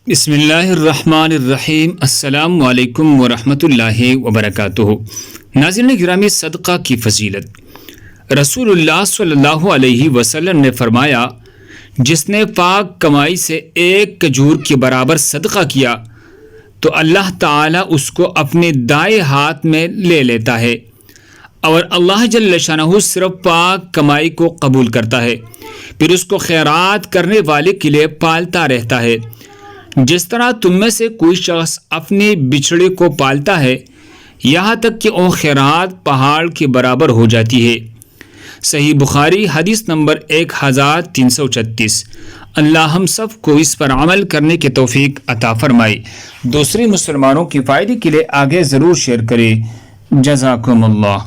بسم اللہ الرحمن الرحیم۔ السلام علیکم ورحمۃ اللہ وبرکاتہ۔ ناظرین گرامی، صدقہ کی فضیلت۔ رسول اللہ صلی اللہ علیہ وسلم نے فرمایا، جس نے پاک کمائی سے ایک کھجور کے برابر صدقہ کیا تو اللہ تعالیٰ اس کو اپنے دائیں ہاتھ میں لے لیتا ہے، اور اللہ جل شانہ صرف پاک کمائی کو قبول کرتا ہے، پھر اس کو خیرات کرنے والے کے لیے پالتا رہتا ہے۔ جس طرح تم میں سے کوئی شخص اپنے بچھڑے کو پالتا ہے یہاں تک کہ وہ خیرات پہاڑ کے برابر ہو جاتی ہے۔ صحیح بخاری حدیث نمبر 1336۔ اللہ ہم سب کو اس پر عمل کرنے کی توفیق عطا فرمائے۔ دوسرے مسلمانوں کے فائدے کے لیے آگے ضرور شیئر کریں۔ جزاکم اللہ۔